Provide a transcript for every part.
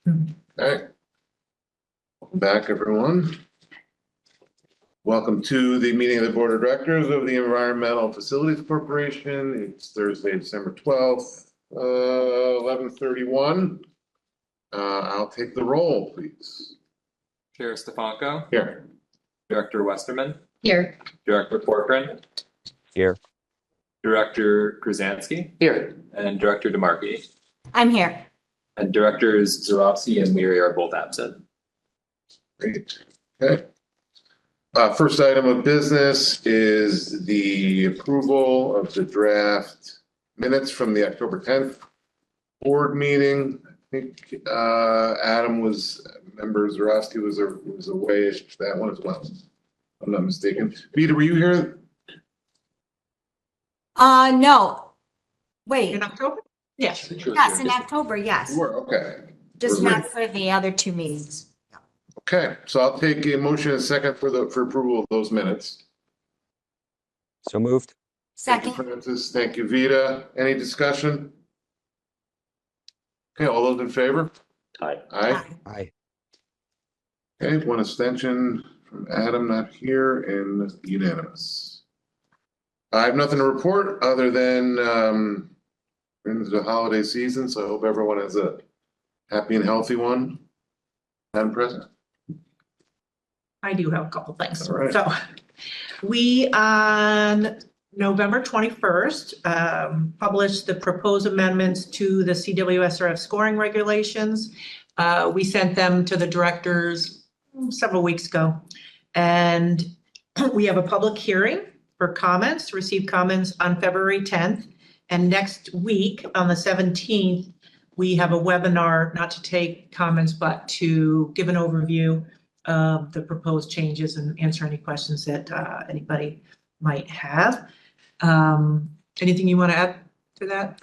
Okay. Welcome back, everyone. Welcome to the meeting of the Board of Directors of the Environmental Facilities Corporation. It's Thursday, December 12th, 11:31. I'll take the roll, please. Chair Stefanko. Here. Director Westerman. Here. Director Corcoran. Here. Director Krasansky. Here. And Director DeMarchi. I'm here. And Directors Zarowski and Leary are both absent. Great. Okay. First item of business is the approval of the draft minutes from the October 10th board meeting. I think Adam was, member Zarowski was away at that one as well. If I'm not mistaken. Vita, were you here? No. Wait. In October? Yes. Yes, in October, yes. You were, okay. Just We're not for the other two meetings. Okay, so I'll take a motion and a second for approval of those minutes. So moved. Thank you, Second. Francis. Thank you, Vita. Any discussion? Okay, all those in favor? Aye. Aye. Aye. Okay, one abstention from Adam, not here, and unanimous. I have nothing to report other than we're into the holiday season, so I hope everyone has a happy and healthy one. Madam President. I do have a couple things. All right. So we on November 21st published the proposed amendments to the CWSRF scoring regulations. We sent them to the directors several weeks ago. And we have a public hearing for comments, receive comments on February 10th. And next week on the 17th, we have a webinar, not to take comments, but to give an overview of the proposed changes and answer any questions that anybody might have. Anything you want to add to that?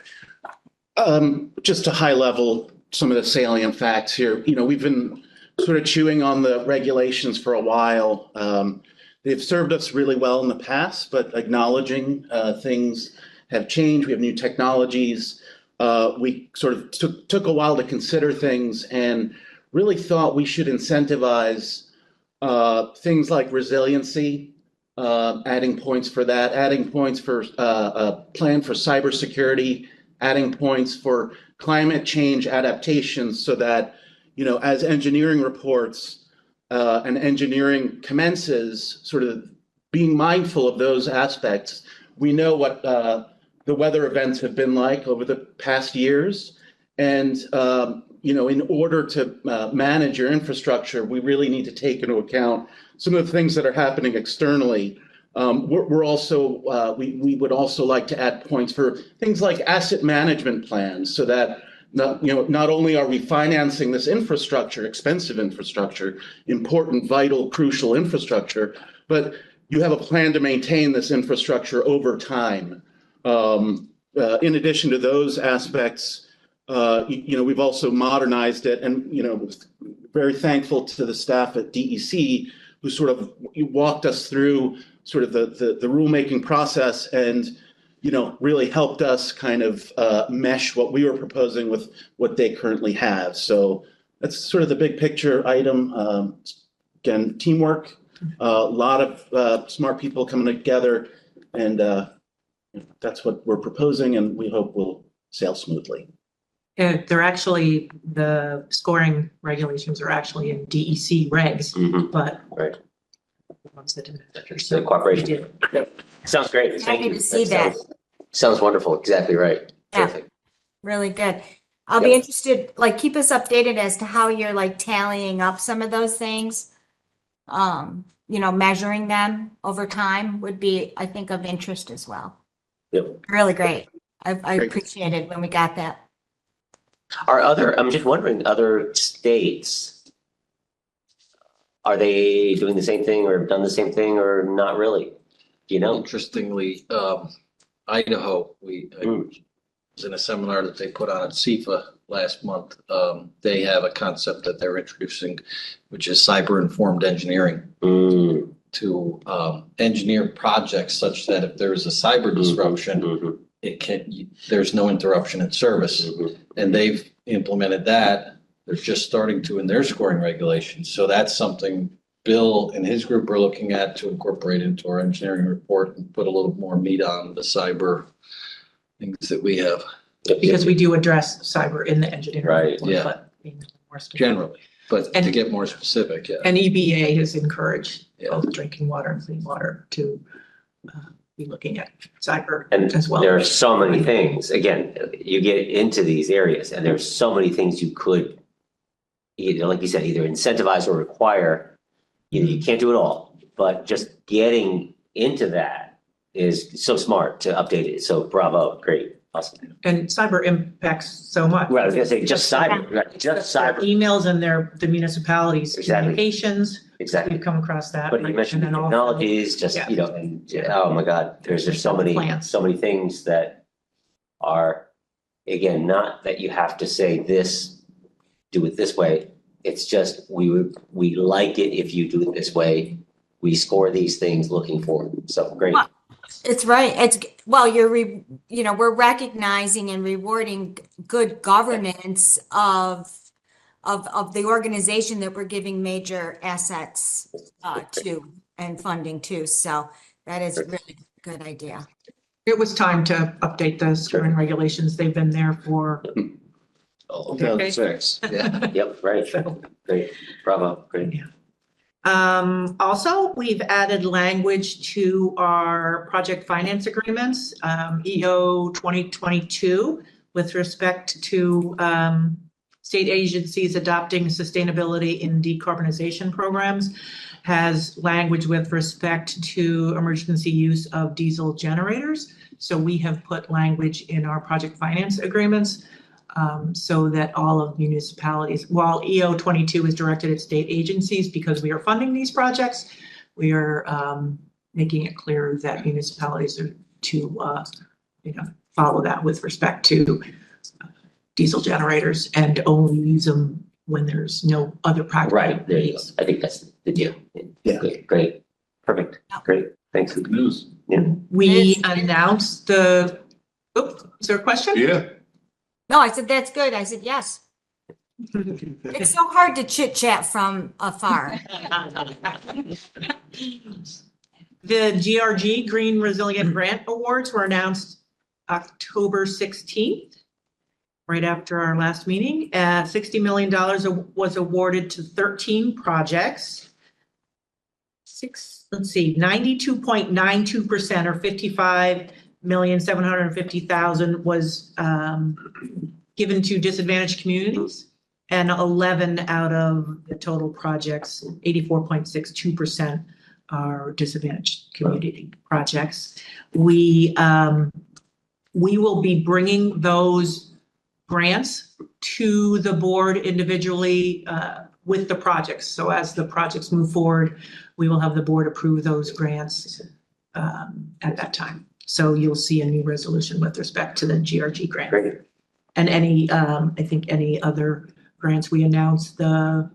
Just a high level, some of the salient facts here. You know, we've been sort of chewing on the regulations for a while. They've served us really well in the past, but acknowledging things have changed. We have new technologies. We sort of took a while to consider things and really thought we should incentivize things like resiliency, adding points for that, adding points for a plan for cybersecurity, adding points for climate change adaptations so that, you know, as engineering reports and engineering commences, sort of being mindful of those aspects. We know what the weather events have been like over the past years. And, you know, in order to manage your infrastructure, we really need to take into account some of the things that are happening externally. We're also, we would also like to add points for things like asset management plans so that, not only are we financing this infrastructure, expensive infrastructure, important, vital, crucial infrastructure, but you have a plan to maintain this infrastructure over time. In addition to those aspects, we've also modernized it, and very thankful to the staff at DEC who sort of walked us through sort of the rulemaking process and really helped us kind of mesh what we were proposing with what they currently have. So that's sort of the big picture item. Again, teamwork, a lot of smart people coming together, and that's what we're proposing, and we hope will sail smoothly. They're actually, the scoring regulations are actually in DEC regs, but Right. the ones that didn't. The cooperation. Sounds great. Thank Happy you. to see that. Sounds wonderful. Exactly right. Yeah. Terrific. Really good. I'll be interested, keep us updated as to how you're tallying up some of those things. Measuring them over time would be, I think, of interest as well. Yep. Really great. I Great. appreciated when we got that. I'm just wondering, other states, are they doing the same thing or done the same thing or not really? Do you know? Interestingly, Idaho, I was in a seminar that they put on at CIFA last month. They have a concept that they're introducing, which is cyber-informed engineering to engineer projects such that if there is a cyber disruption, there's no interruption in service. And they've implemented that They're just starting to in their scoring regulations. So that's something Bill and his group are looking at to incorporate into our engineering report and put a little more meat on the cyber things that we have. Because we do address cyber in the engineering. Right, report, yeah. but being more specific. Generally, but to And- get more specific, yeah. And EBA has encouraged Yeah. both drinking water and clean water to be looking at cyber And as well. there are so many things, again, you get into these areas and there's so many things you could, either, like you said, either incentivize or require. You can't do it all, but just getting into that is so smart to update it. So bravo, great, awesome. And cyber impacts so much. Well, I was gonna say, just cyber, right, just Their cyber, emails and the municipalities' Exactly. communications, exactly. we've come across that. But you mentioned And then also- technologies, just, Yeah. you know, and, oh my God, there's so many, Plans. so many things that are, again, not that you have to say this, do it this way. It's just, we like it if you do it this way. We score these things looking forward. So great. Well, it's right. We're recognizing and rewarding good governance of the organization that we're giving major assets to and funding to. So that is a really good idea. It was time to update the scoring regulations. They've been there for. Oh, Okay. Yeah. Yep, right, So, great, bravo, great. also, we've added language to our project finance agreements, EO 2022, with respect to state agencies adopting sustainability in decarbonization programs, has language with respect to emergency use of diesel generators. So we have put language in our project finance agreements so that all of municipalities, while EO 22 is directed at state agencies because we are funding these projects, we are making it clear that municipalities are to follow that with respect to diesel generators and only use them when there's no other practical Right, there you go. needs. I think that's the deal. Yeah. Great, perfect, great, thanks. Good news. We announced is there a question? Yeah. No, I said, that's good. I said, yes. It's so hard to chit chat from afar. The GRG Green Resilient Grant Awards were announced October 16th, right after our last meeting. $60 million was awarded to 13 projects. 92.92% or 55,750,000 was given to disadvantaged communities. And 11 out of the total projects, 84.62%, are disadvantaged community projects. We will be bringing those grants to the board individually with the projects. So as the projects move forward, we will have the board approve those grants at that time. So you'll see a new resolution with respect to the GRG grant. Great. And any, I think any other grants. We announced the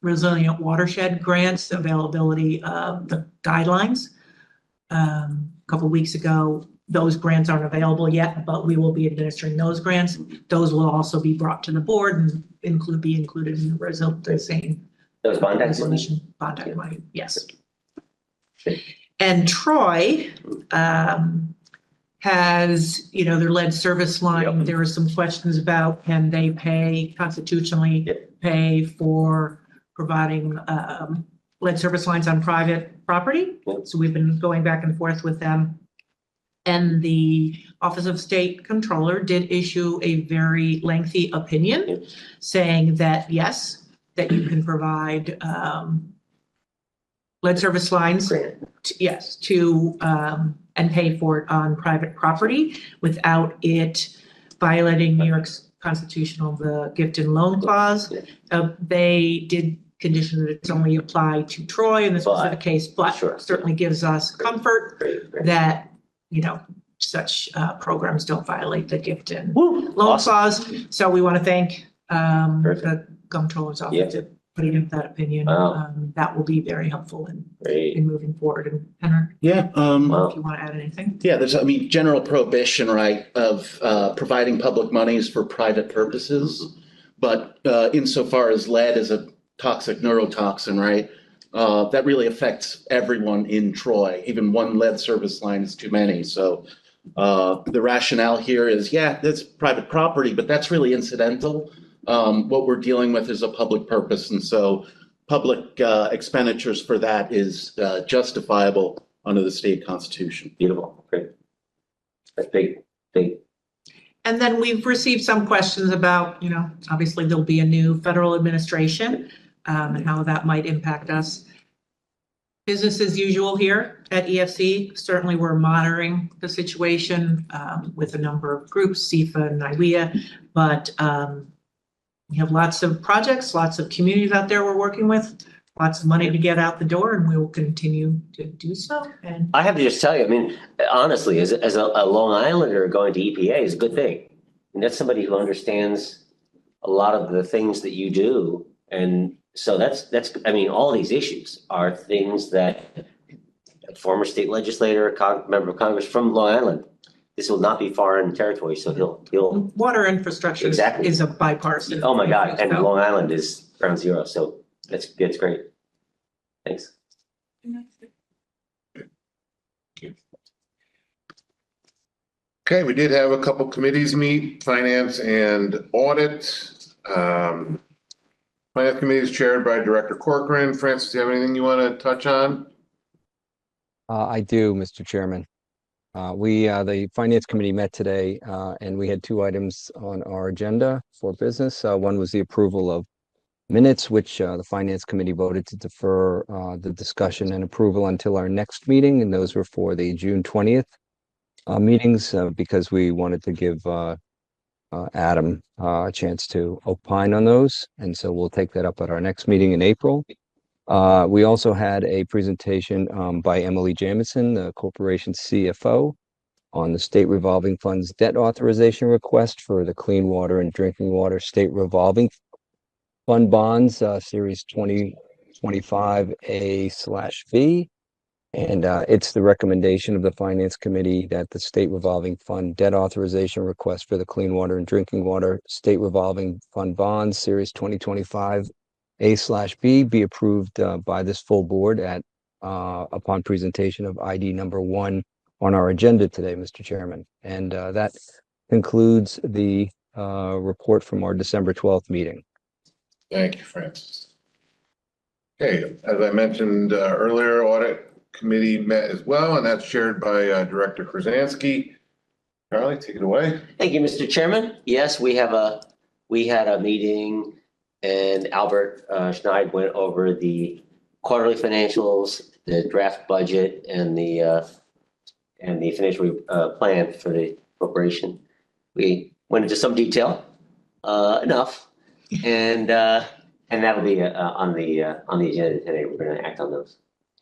Resilient Watershed Grants availability of the guidelines a couple of weeks ago. Those grants aren't available yet, but we will be administering those grants. Those will also be brought to the board and be included in the same Those bond resolution. Bond money, yes. And Troy has, their lead service line. Yep. There are some questions about can they constitutionally pay for providing lead service lines on private property. Yep. So we've been going back and forth with them. And the Office of State Controller did issue a very lengthy opinion saying that, yes, that you can provide lead service lines, to and pay for it on private property without it violating New York's constitutional, the gift and loan clause. They did condition that it's only applied to Troy in this specific case, but certainly gives us comfort that, such programs don't violate the gift and loan clause. So we want to thank the comptroller's office for putting in that opinion. That will be very helpful in moving forward. And Henry, Yeah. if you want to add anything. Yeah, there's, general prohibition, right, of providing public monies for private purposes. But insofar as lead is a toxic neurotoxin, right? That really affects everyone in Troy. Even one lead service line is too many. So the rationale here is, yeah, that's private property, but that's really incidental. What we're dealing with is a public purpose. And so public expenditures for that is justifiable under the state constitution. Beautiful, great. That's big. And then we've received some questions about, obviously there'll be a new federal administration and how that might impact us. Business as usual here at EFC. Certainly we're monitoring the situation with a number of groups, CIFA and NIWEA, but we have lots of projects, lots of communities out there we're working with, lots of money to get out the door, and we will continue to do so. And I have to just tell you, I mean, honestly, as a Long Islander going to EPA is a good thing. And that's somebody who understands a lot of the things that you do. And so that's, I mean, all these issues are things that a former state legislator, a member of Congress from Long Island, this will not be foreign territory. So he'll water infrastructure Exactly. is a bipartisan. Oh my God. And So- Long Island is ground zero. So that's great. Thanks. Okay, we did have a couple committees meet, finance and audit. Finance committee is chaired by Director Corcoran. Francis, do you have anything you want to touch on? I do, Mr. Chairman. The Finance Committee met today, and we had two items on our agenda for business. One was the approval of minutes, which the Finance Committee voted to defer the discussion and approval until our next meeting, and those were for the June 20th meetings because we wanted to give Adam a chance to opine on those, and so we'll take that up at our next meeting in April. We also had a presentation by Emily Jamison, the corporation's CFO, on the state revolving funds debt authorization request for the Clean Water and Drinking Water State Revolving Fund Bonds, Series 2025A/B. And it's the recommendation of the Finance Committee that the state revolving fund debt authorization request for the Clean Water and Drinking Water State Revolving Fund Bonds, Series 2025A/B be approved by this full board upon presentation of ID number 1 on our agenda today, Mr. Chairman. And that concludes the report from our December 12th meeting. Thank you, Francis. Okay, as I mentioned earlier, audit committee met as well, and that's chaired by Director Krasansky. Charlie, take it away. Thank you, Mr. Chairman. Yes, we had a meeting, and Albert Schneid went over the quarterly financials, the draft budget, and the financial plan for the corporation. We went into some detail, enough, and that'll be on the agenda today. We're going to act on those.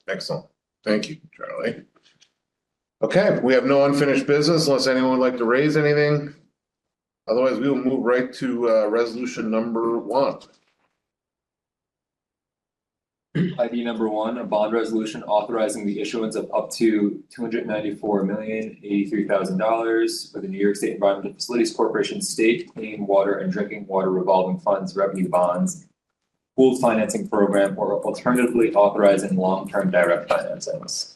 Excellent. Thank you, Charlie. Okay, we have no unfinished business unless anyone would like to raise anything. Otherwise, we will move right to resolution number 1. ID number 1, a bond resolution authorizing the issuance of up to $294,083,000 for the New York State Environmental Facilities Corporation State Clean Water and Drinking Water Revolving Funds Revenue Bonds Pooled Financing Program, or alternatively authorizing long-term direct financings.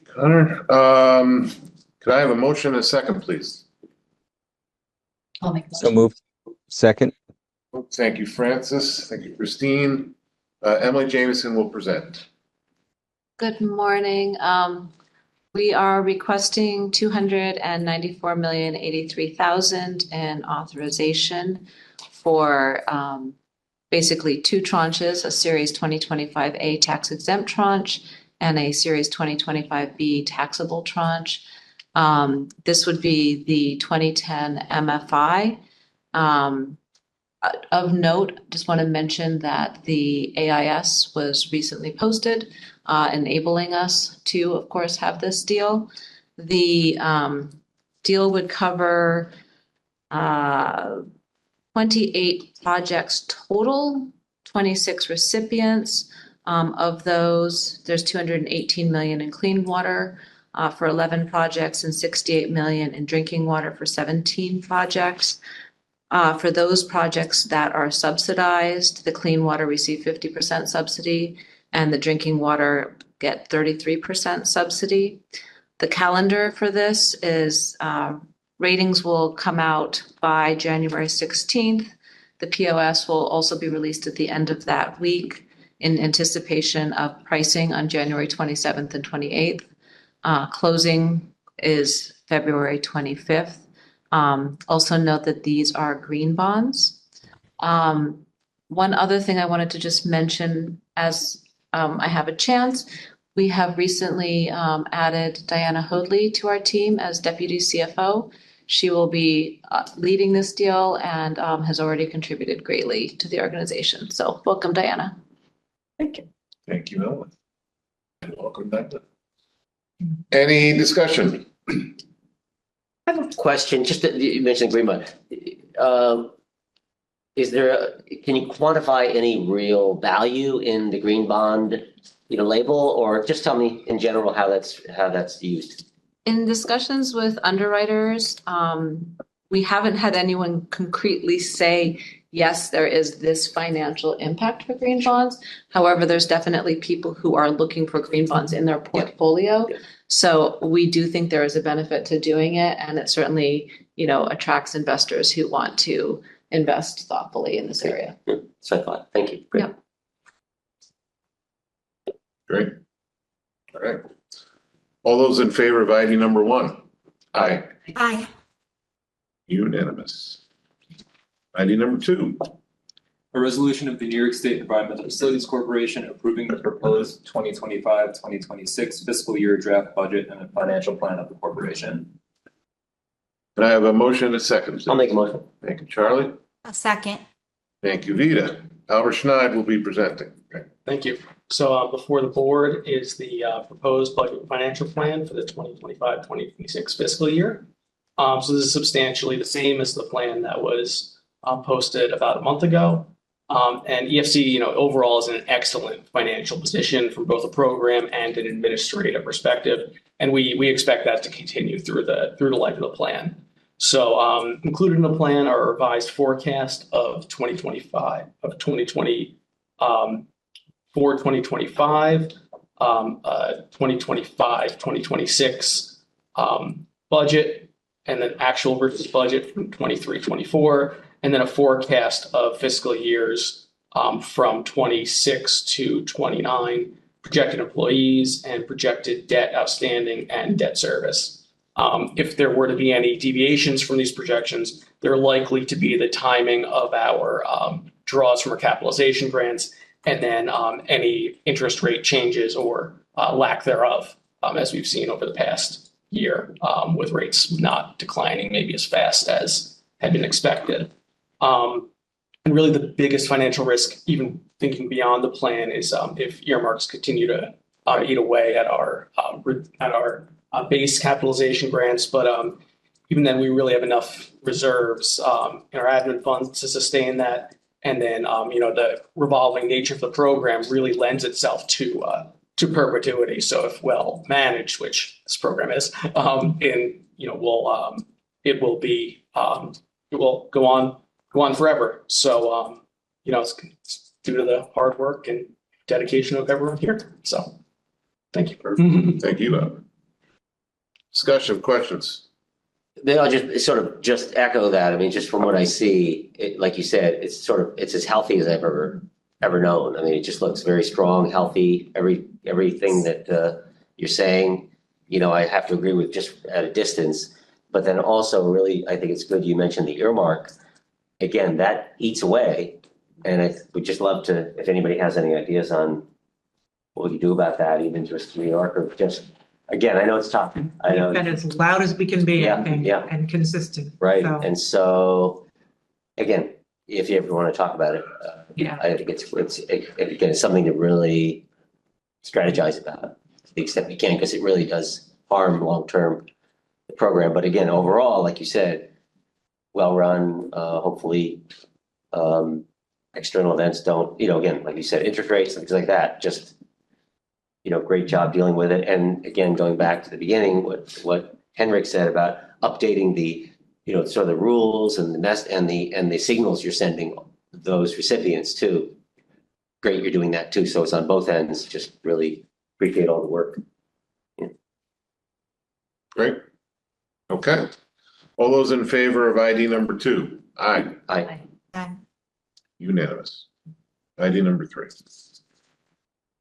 Connor, could I have a motion and a second, please? I'll make a So motion. moved. Second. Thank you, Francis. Thank you, Christine. Emily Jamison will present. Good morning. We are requesting $294,083,000 in authorization for basically 2 tranches, a Series 2025A tax exempt tranche and a Series 2025B taxable tranche. This would be the 2010 MFI. Of note, just want to mention that the AIS was recently posted, enabling us to, of course, have this deal. The deal would cover 28 projects total, 26 recipients. Of those, there's 218 million in clean water for 11 projects and 68 million in drinking water for 17 projects. For those projects that are subsidized, the clean water receive 50% subsidy and the drinking water get 33% subsidy. The calendar for this is ratings will come out by January 16th. The POS will also be released at the end of that week in anticipation of pricing on January 27th and 28th. Closing is February 25th. Also note that these are green bonds. One other thing I wanted to just mention as I have a chance, we have recently added Diana Hoadley to our team as Deputy CFO. She will be leading this deal and has already contributed greatly to the organization. So welcome, Diana. Thank you. Thank you, Ellen. And welcome back. Any discussion? I have a question, just that you mentioned green bond. Can you quantify any real value in the green bond, label, or just tell me in general how that's used? In discussions with underwriters, we haven't had anyone concretely say, yes, there is this financial impact for green bonds. However, there's definitely people who are looking for green bonds in their portfolio. Yeah. So we do think there is a benefit to doing it, and it certainly, attracts investors who want to invest thoughtfully in this area. So I thought, thank you. Great. Yep. Great. All right. All those in favor of item number 1? Aye. Aye. Unanimous. Item number 2. A resolution of the New York State Environmental Facilities Corporation approving the proposed 2025-2026 fiscal year draft budget and a financial plan of the corporation. Can I have a motion and a second? I'll make a motion. Thank you, Charlie. A second. Thank you, Vita. Albert Schneid will be presenting. Okay. Thank you. So before the board is the proposed budget and financial plan for the 2025-2026 fiscal year. So this is substantially the same as the plan that was posted about a month ago. And EFC, overall is in an excellent financial position from both a program and an administrative perspective. And we expect that to continue through the life of the plan. So included in the plan are a revised forecast of 2025, for 2025, 2026 budget, and then actual versus budget from 23-24, and then a forecast of fiscal years from 26 to 29, projected employees and projected debt outstanding and debt service. If there were to be any deviations from these projections, they're likely to be the timing of our draws from our capitalization grants, and then any interest rate changes or lack thereof, as we've seen over the past year, with rates not declining maybe as fast as had been expected. And really the biggest financial risk, even thinking beyond the plan, is if earmarks continue to eat away at our base capitalization grants. But even then, we really have enough reserves in our admin funds to sustain that. And then, the revolving nature of the program really lends itself to perpetuity. So if well managed, which this program is, it will go on forever. So, it's due to the hard work and dedication of everyone here. So, thank you. Thank you, Albert. Discussion, questions? Maybe I'll just echo that. I mean, just from what I see, like you said, it's as healthy as I've ever known. I mean, it just looks very strong, healthy. Everything that you're saying, I have to agree with just at a distance. But then also, really, I think it's good you mentioned the earmark. Again, that eats away, and I would just love to, if anybody has any ideas on what we can do about that, even just remark or just. Again, I know it's tough. I know. We've been as loud as we can be, I think, yeah. and consistent. Right. So, And so, again, if you ever want to talk about it, yeah. I think it's something to really strategize about to the extent we can, because it really does harm long-term the program. But again, overall, like you said, well-run, hopefully external events don't, again, like you said, interest rates, things like that, just great job dealing with it. And again, going back to the beginning, what Henrik said about updating the sort of the rules and the and the signals you're sending those recipients to. Great, you're doing that too. So it's on both ends. Just really appreciate all the work. Great. Okay. All those in favor of ID number 2? Aye. Aye. Unanimous. ID number 3.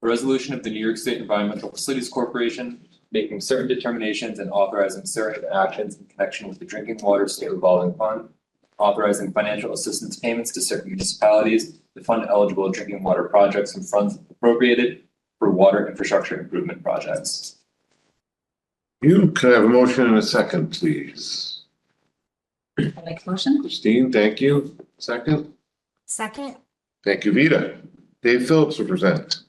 A resolution of the New York State Environmental Facilities Corporation making certain determinations and authorizing certain actions in connection with the Drinking Water State Revolving Fund, authorizing financial assistance payments to certain municipalities to fund eligible drinking water projects and funds appropriated for water infrastructure improvement projects. You can have a motion and a second, please. I make a motion. Christine, thank you. Second. Second? Thank you, Vita. Dave Phillips will present.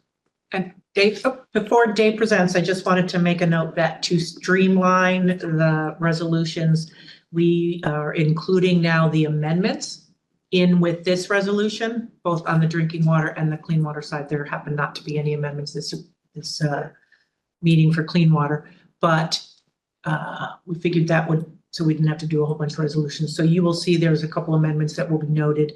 And Dave, before Dave presents, I just wanted to make a note that to streamline the resolutions, we are including now the amendments in with this resolution, both on the drinking water and the clean water side. There happen not to be any amendments this meeting for clean water, but we figured that would, so we didn't have to do a whole bunch of resolutions. So you will see there's a couple amendments that will be noted,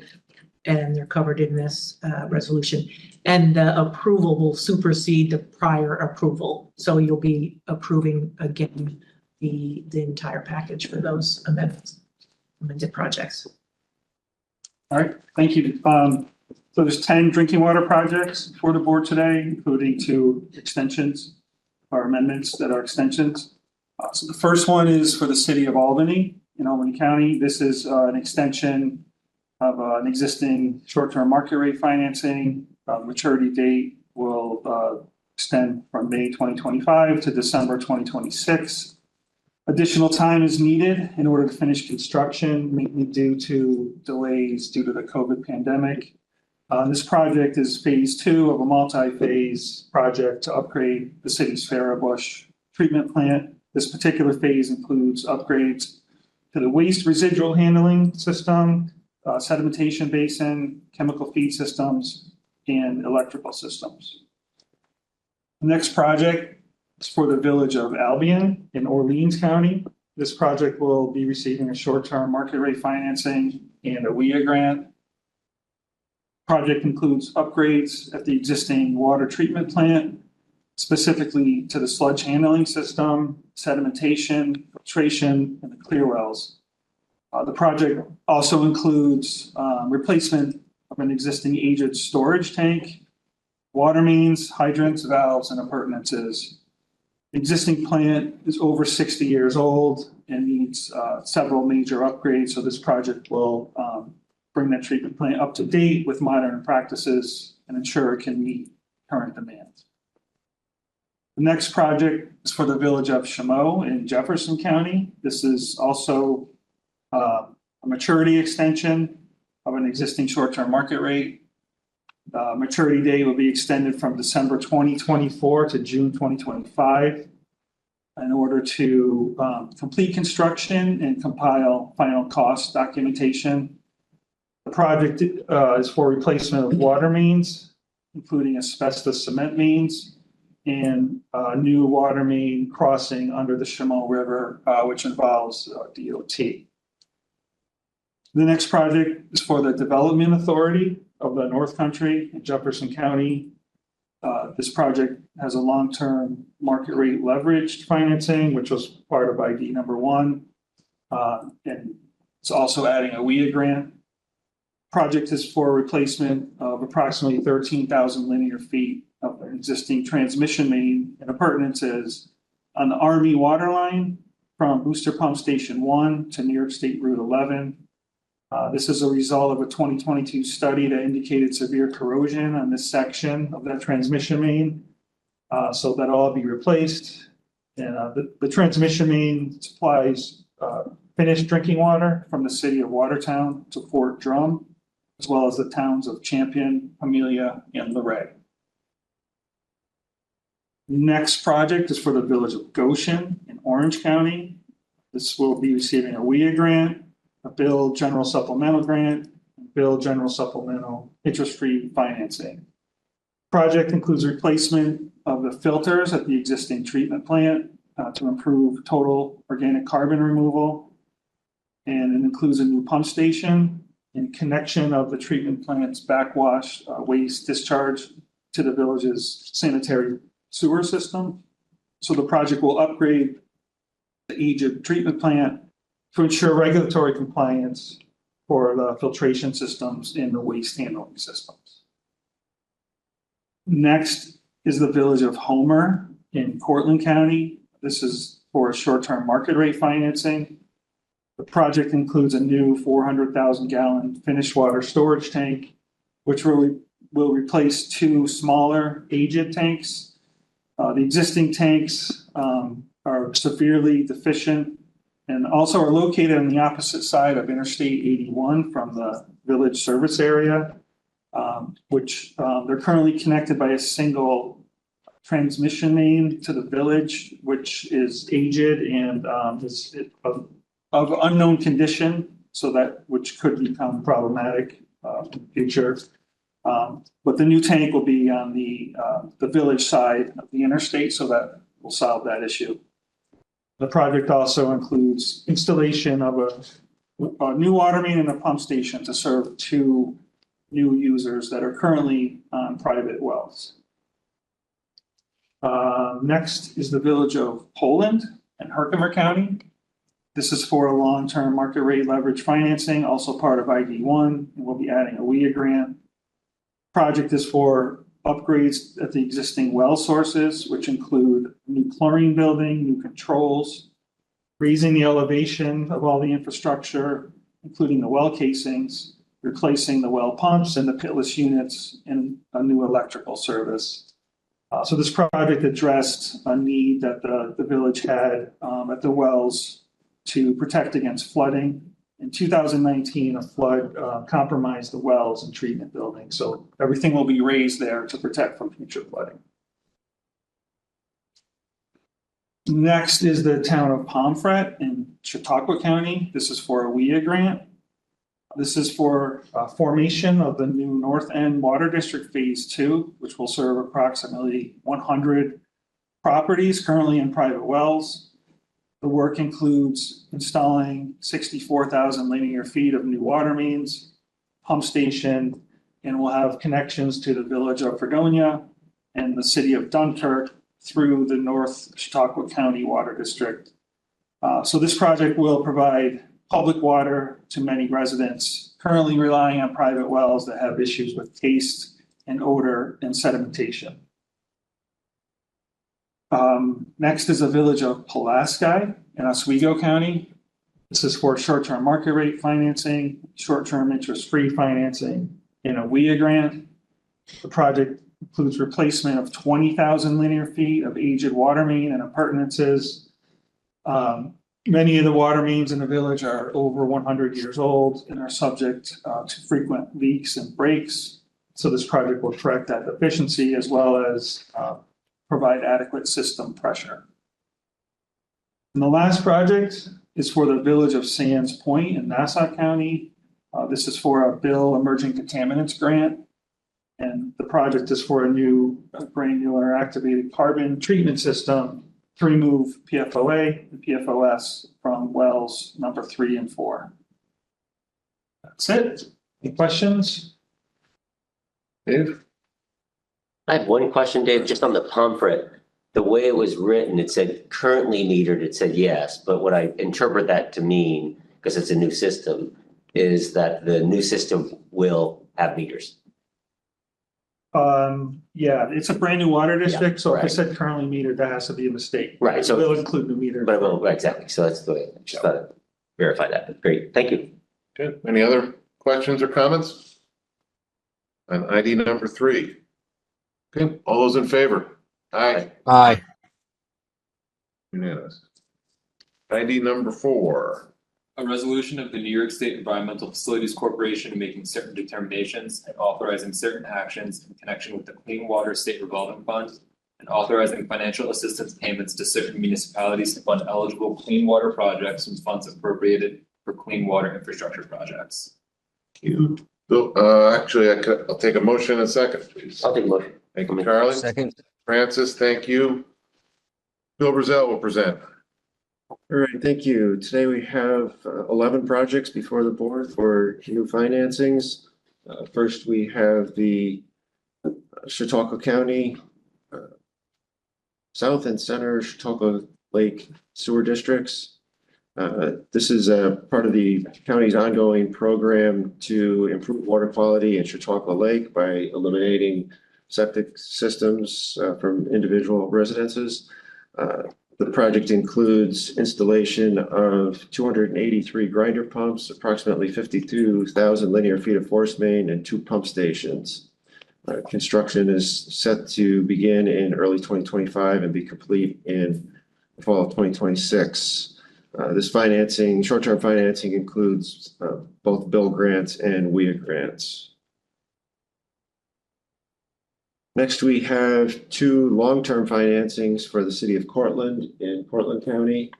and they're covered in this resolution. And the approval will supersede the prior approval. So you'll be approving again the entire package for those amendments, amended projects. All right, thank you. So there's 10 drinking water projects for the board today, including 2 extensions or amendments that are extensions. So the first one is for the city of Albany in Albany County. This is an extension of an existing short-term market rate financing. Maturity date will extend from May 2025 to December 2026. Additional time is needed in order to finish construction, mainly due to delays due to the COVID pandemic. This project is phase 2 of a multi-phase project to upgrade the city's Faribault treatment plant. This particular phase includes upgrades to the waste residual handling system, sedimentation basin, chemical feed systems, and electrical systems. The next project is for the village of Albion in Orleans County. This project will be receiving a short-term market rate financing and a WIA grant. Project includes upgrades at the existing water treatment plant, specifically to the sludge handling system, sedimentation, filtration, and the clear wells. The project also includes replacement of an existing aged storage tank, water mains, hydrants, valves, and appurtenances. The existing plant is over 60 years old and needs several major upgrades, so this project will bring that treatment plant up to date with modern practices and ensure it can meet current demands. The next project is for the village of Chameau in Jefferson County. This is also a maturity extension of an existing short-term market rate. Maturity date will be extended from December 2024 to June 2025 in order to complete construction and compile final cost documentation. The project is for replacement of water mains, including asbestos cement mains, and a new water main crossing under the Chameau River, which involves DOT. The next project is for the Development Authority of the North Country in Jefferson County. This project has a long-term market rate leveraged financing, which was part of ID number 1. And it's also adding a WIA grant. Project is for replacement of approximately 13,000 linear feet of an existing transmission main and appurtenances on the Army water line from Booster Pump Station 1 to New York State Route 11. This is a result of a 2022 study that indicated severe corrosion on this section of that transmission main. So that'll all be replaced. And the transmission main supplies finished drinking water from the city of Watertown to Fort Drum, as well as the towns of Champion, Amelia, and Luray. Next project is for the village of Goshen in Orange County. This will be receiving a WIA grant, a Bill General Supplemental Grant, and Bill General Supplemental Interest-Free Financing. Project includes replacement of the filters at the existing treatment plant to improve total organic carbon removal. And it includes a new pump station and connection of the treatment plant's backwash waste discharge to the village's sanitary sewer system. So the project will upgrade the Egypt treatment plant to ensure regulatory compliance for the filtration systems and the waste handling systems. Next is the village of Homer in Cortland County. This is for short-term market rate financing. The project includes a new 400,000 gallon finished water storage tank, which will replace two smaller aged tanks. The existing tanks are severely deficient and also are located on the opposite side of Interstate 81 from the village service area, which they're currently connected by a single transmission main to the village, which is aged and is of unknown condition, so that which could become problematic in the future. But the new tank will be on the village side of the interstate, so that will solve that issue. The project also includes installation of a new water main and a pump station to serve two new users that are currently on private wells. Next is the village of Poland in Herkimer County. This is for a long-term market rate leverage financing, also part of ID1, and we'll be adding a WIA grant. Project is for upgrades at the existing well sources, which include new chlorine building, new controls, raising the elevation of all the infrastructure, including the well casings, replacing the well pumps and the pitless units, and a new electrical service. So this project addressed a need that the village had at the wells to protect against flooding. In 2019, a flood compromised the wells and treatment buildings. So everything will be raised there to protect from future flooding. Next is the town of Pomfret in Chautauqua County. This is for a WIA grant. This is for formation of the new North End Water District Phase 2, which will serve approximately 100 properties currently in private wells. The work includes installing 64,000 linear feet of new water mains, pump station, and we'll have connections to the village of Fredonia and the city of Dunkirk through the North Chautauqua County Water District. So this project will provide public water to many residents currently relying on private wells that have issues with taste and odor and sedimentation. Next is the village of Pulaski in Oswego County. This is for short-term market rate financing, short-term interest-free financing, and a WIA grant. The project includes replacement of 20,000 linear feet of aged water main and appurtenances. Many of the water mains in the village are over 100 years old and are subject to frequent leaks and breaks. So this project will correct that deficiency as well as provide adequate system pressure. And the last project is for the village of Sands Point in Nassau County. This is for a Bill Emerging Contaminants grant. And the project is for a granular activated carbon treatment system to remove PFOA and PFOS from wells number 3 and 4. That's it. Any questions? Dave? I have one question, Dave, just on the Pomfret. The way it was written, it said currently metered, it said yes, but what I interpret that to mean, because it's a new system, is that the new system will have meters. Yeah, it's a brand new water district, so if I right. said currently metered, that has to be a mistake. Right, so- We'll include the meter. But it will, right, exactly, so that's the way, I just thought I'd verify that. Great, thank you. Okay, any other questions or comments? On ID number 3. Okay, all those in favor? Aye. Aye. Unanimous. ID number 4. A resolution of the New York State Environmental Facilities Corporation making certain determinations and authorizing certain actions in connection with the Clean Water State Revolving Fund and authorizing financial assistance payments to certain municipalities to fund eligible clean water projects from funds appropriated for clean water infrastructure projects. You, Bill, actually, I'll take a motion in a second, please. I'll take a motion. Thank you, Charlie. Second. Francis, thank you. Bill Brazell will present. All right, thank you. Today we have 11 projects before the board for new financings. First, we have the Chautauqua County South and Center Chautauqua Lake Sewer Districts. This is a part of the county's ongoing program to improve water quality in Chautauqua Lake by eliminating septic systems from individual residences. The project includes installation of 283 grinder pumps, approximately 52,000 linear feet of force main, and 2 pump stations. Construction is set to begin in early 2025 and be complete in the fall of 2026. This financing, short-term financing, includes both bill grants and WIA grants. Next, we have 2 long-term financings for the city of Cortland in Portland County.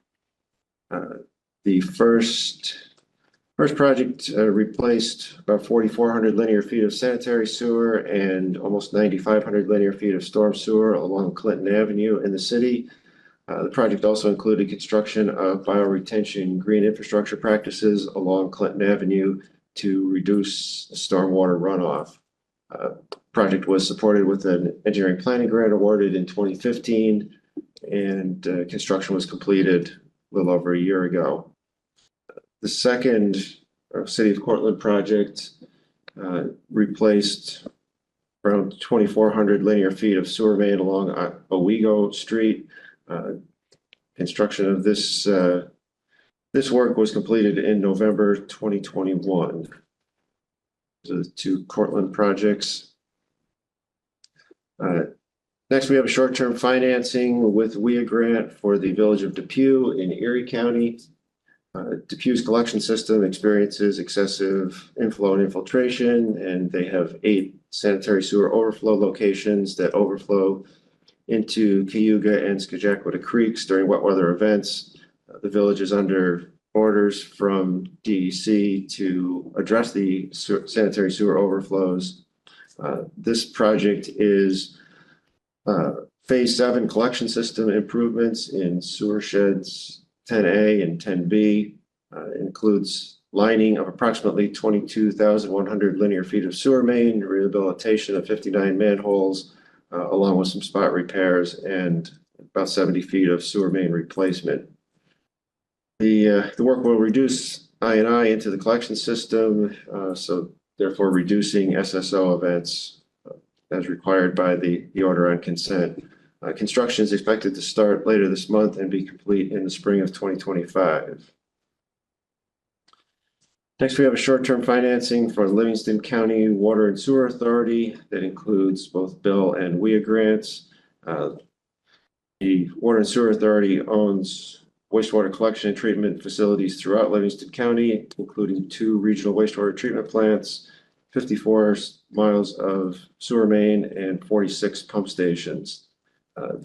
The first project replaced about 4,400 linear feet of sanitary sewer and almost 9,500 linear feet of storm sewer along Clinton Avenue in the city. The project also included construction of bioretention green infrastructure practices along Clinton Avenue to reduce stormwater runoff. Project was supported with an engineering planning grant awarded in 2015, and construction was completed a little over a year ago. The second City of Cortland project replaced around 2,400 linear feet of sewer main along Owego Street. Construction of this work was completed in November 2021. The 2 Cortland projects. Next, we have a short-term financing with WIA grant for the village of Depew in Erie County. Depew's collection system experiences excessive inflow and infiltration, and they have 8 sanitary sewer overflow locations that overflow into Cayuga and Skajackwada Creeks during wet weather events. The village is under orders from DEC to address the sanitary sewer overflows. This project is Phase 7 collection system improvements in sewer sheds 10A and 10B. Includes lining of approximately 22,100 linear feet of sewer main, rehabilitation of 59 manholes, along with some spot repairs and about 70 feet of sewer main replacement. The work will reduce I&I into the collection system, so therefore reducing SSO events as required by the order on consent. Construction is expected to start later this month and be complete in the spring of 2025. Next, we have a short-term financing for Livingston County Water and Sewer Authority that includes both bill and WIA grants. The Water and Sewer Authority owns wastewater collection and treatment facilities throughout Livingston County, including 2 regional wastewater treatment plants, 54 miles of sewer main, and 46 pump stations.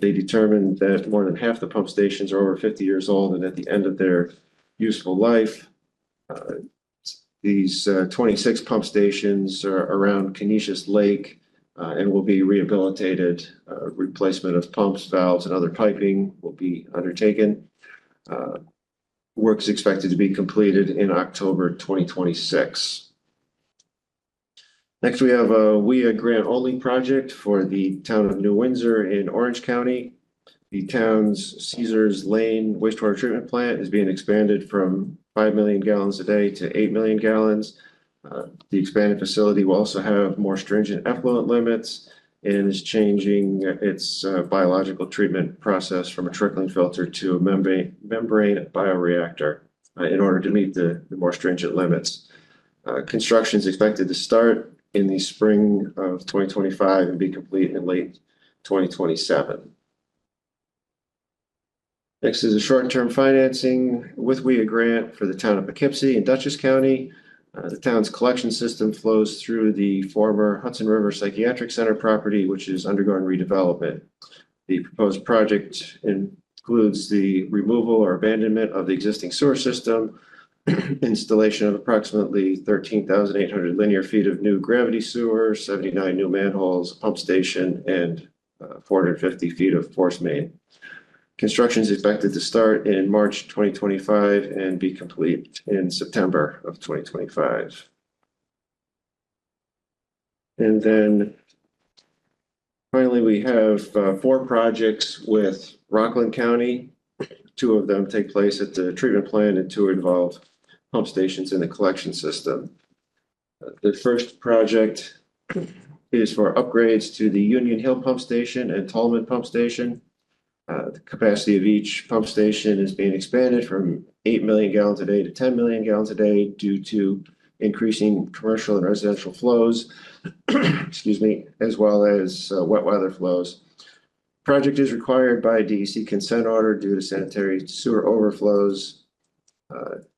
They determined that more than half the pump stations are over 50 years old and at the end of their useful life. These 26 pump stations are around Canisius Lake and will be rehabilitated. Replacement of pumps, valves, and other piping will be undertaken. Work is expected to be completed in October 2026. Next, we have a WIA grant-only project for the town of New Windsor in Orange County. The town's Caesars Lane wastewater treatment plant is being expanded from 5 million gallons a day to 8 million gallons. The expanded facility will also have more stringent effluent limits and is changing its biological treatment process from a trickling filter to a membrane bioreactor in order to meet the more stringent limits. Construction is expected to start in the spring of 2025 and be complete in late 2027. Next is a short-term financing with WIA grant for the town of Poughkeepsie in Dutchess County. The town's collection system flows through the former Hudson River Psychiatric Center property, which is undergoing redevelopment. The proposed project includes the removal or abandonment of the existing sewer system, installation of approximately 13,800 linear feet of new gravity sewer, 79 new manholes, a pump station, and 450 feet of force main. Construction is expected to start in March 2025 and be complete in September of 2025. And then finally, we have 4 projects with Rockland County. 2 of them take place at the treatment plant and 2 involve pump stations in the collection system. The first project is for upgrades to the Union Hill Pump Station and Tallman Pump Station. The capacity of each pump station is being expanded from 8 million gallons a day to 10 million gallons a day due to increasing commercial and residential flows, excuse me, as well as wet weather flows. Project is required by DEC consent order due to sanitary sewer overflows.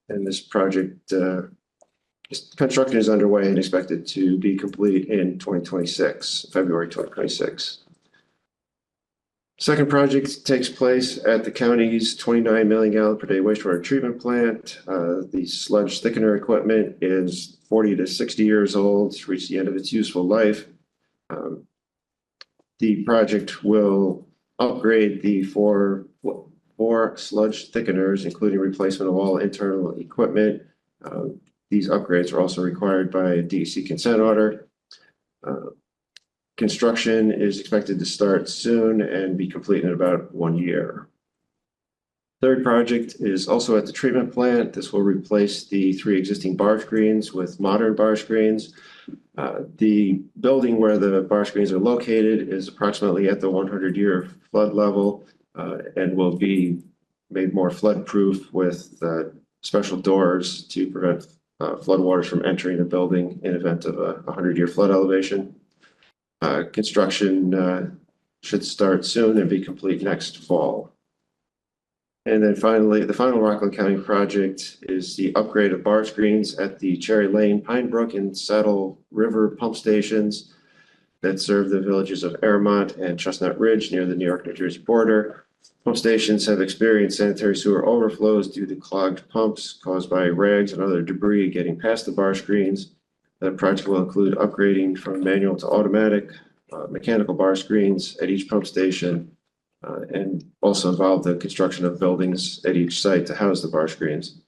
And this project construction is underway and expected to be complete in 2026, February 2026. Second project takes place at the county's 29 million gallon per day wastewater treatment plant. The sludge thickener equipment is 40 to 60 years old. It's reached the end of its useful life. The project will upgrade the four sludge thickeners, including replacement of all internal equipment. These upgrades are also required by a DEC consent order. Construction is expected to start soon and be complete in about 1 year. Third project is also at the treatment plant. This will replace the 3 existing bar screens with modern bar screens. The building where the bar screens are located is approximately at the 100-year flood level and will be made more flood proof with special doors to prevent floodwaters from entering the building in event of a 100-year flood elevation. Construction should start soon and be complete next fall. And then finally, the final Rockland County project is the upgrade of bar screens at the Cherry Lane, Pine Brook, and Saddle River pump stations that serve the villages of Airmont and Chestnut Ridge near the New York-New Jersey border. Pump stations have experienced sanitary sewer overflows due to clogged pumps caused by rags and other debris getting past the bar screens. The project will include upgrading from manual to automatic mechanical bar screens at each pump station and also involve the construction of buildings at each site to house the bar screens.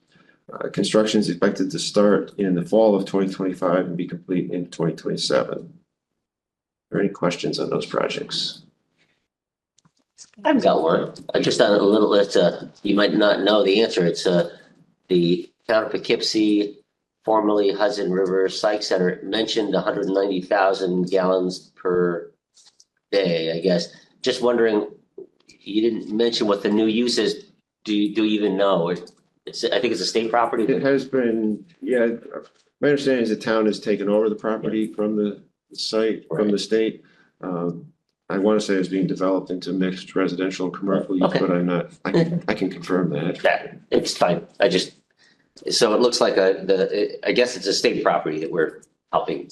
Construction is expected to start in the fall of 2025 and be complete in 2027. Are there any questions on those projects? I've got one. I just on a little list. You might not know the answer. It's the town of Poughkeepsie, formerly Hudson River Psych Center, mentioned 190,000 gallons per day, I guess. Just wondering, you didn't mention what the new use is. Do you even know? I think it's a state property. It has been, yeah. My understanding is the town has taken over the property from the site, from the state. I want to say it's being developed into mixed residential and commercial use, but I'm not, I can confirm that. Yeah, it's fine. So it looks like I guess it's a state property that we're helping.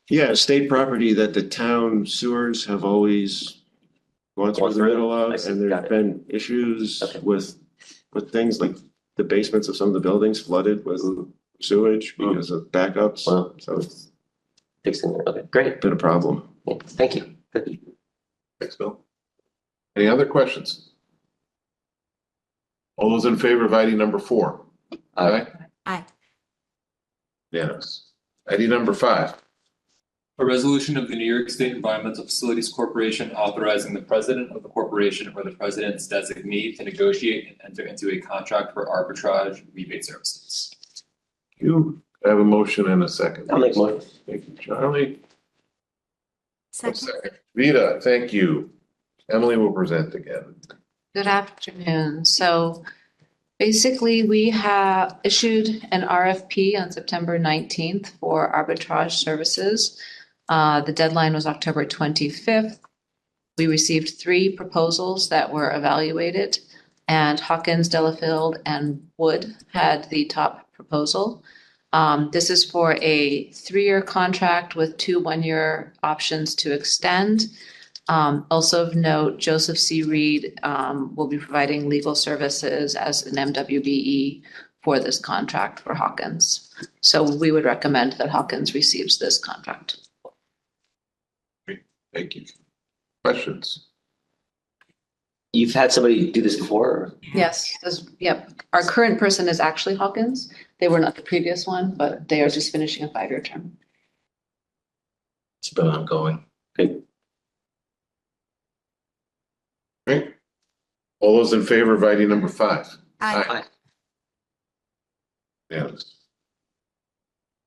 Yeah, state property that the town sewers have always gone through the middle of, and there's been issues with things like the basements of some of the buildings flooded with sewage because of backups. Wow. So it's Fixing it. Okay, great. been a problem. Thank you. Thanks, Bill. Any other questions? All those in favor of item number 4? Aye. Aye. Unanimous. Item number 5. A resolution of the New York State Environmental Facilities Corporation authorizing the president of the corporation or the president's designee to negotiate and enter into a contract for arbitrage rebate services. You have a motion and a second. I'll make one. Thank you, Charlie. Second. Vita, thank you. Emily will present again. Good afternoon. So basically, we have issued an RFP on September 19th for arbitrage services. The deadline was October 25th. We received 3 proposals that were evaluated, and Hawkins, Delafield, and Wood had the top proposal. This is for a 3-year contract with 2 one-year options to extend. Also of note, Joseph C. Reed will be providing legal services as an MWBE for this contract for Hawkins. So we would recommend that Hawkins receives this contract. Thank you. Questions? You've had somebody do this before? Yes, yep. Our current person is actually Hawkins. They were not the previous one, but they are just finishing a 5-year term. It's been ongoing. Great. All those in favor of item number 5? Aye. Yes.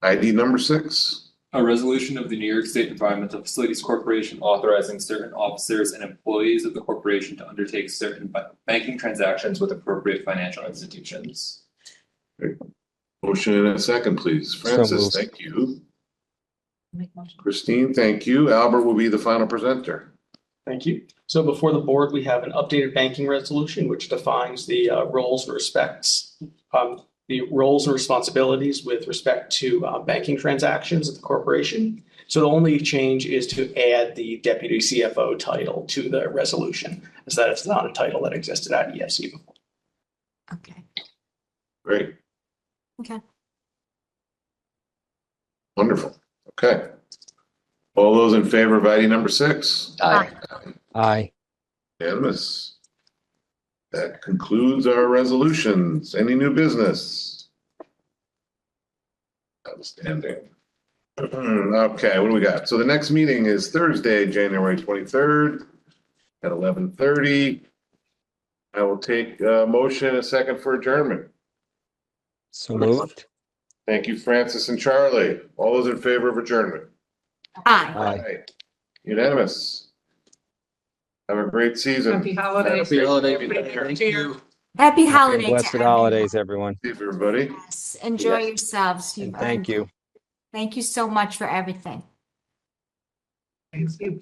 ID number 6. A resolution of the New York State Environmental Facilities Corporation authorizing certain officers and employees of the corporation to undertake certain banking transactions with appropriate financial institutions. Motion and a second, please. Francis, moved. thank you. Make motion. Christine, thank you. Albert will be the final presenter. Thank you. So before the board, we have an updated banking resolution which defines the roles and responsibilities with respect to banking transactions at the corporation. So the only change is to add the deputy CFO title to the resolution, as that is not a title that existed at EFC before. Okay. Great. Okay. Wonderful. Okay. All those in favor of item number 6? Aye. Aye. Unanimous. That concludes our resolutions. Any new business? Outstanding. Okay, what do we got? So the next meeting is Thursday, January 23rd at 11:30. I will take a motion and a second for adjournment. So moved. Thank you, Francis and Charlie. All those in favor of adjournment? Aye. Aye. Unanimous. Have a great season. Happy holidays. Happy holiday. Everybody. Thank you. Happy Happy holidays. blessed to everyone. holidays, everyone. See you, everybody. Yes, enjoy yourselves. And thank you. Thank you so much for everything. Thank you.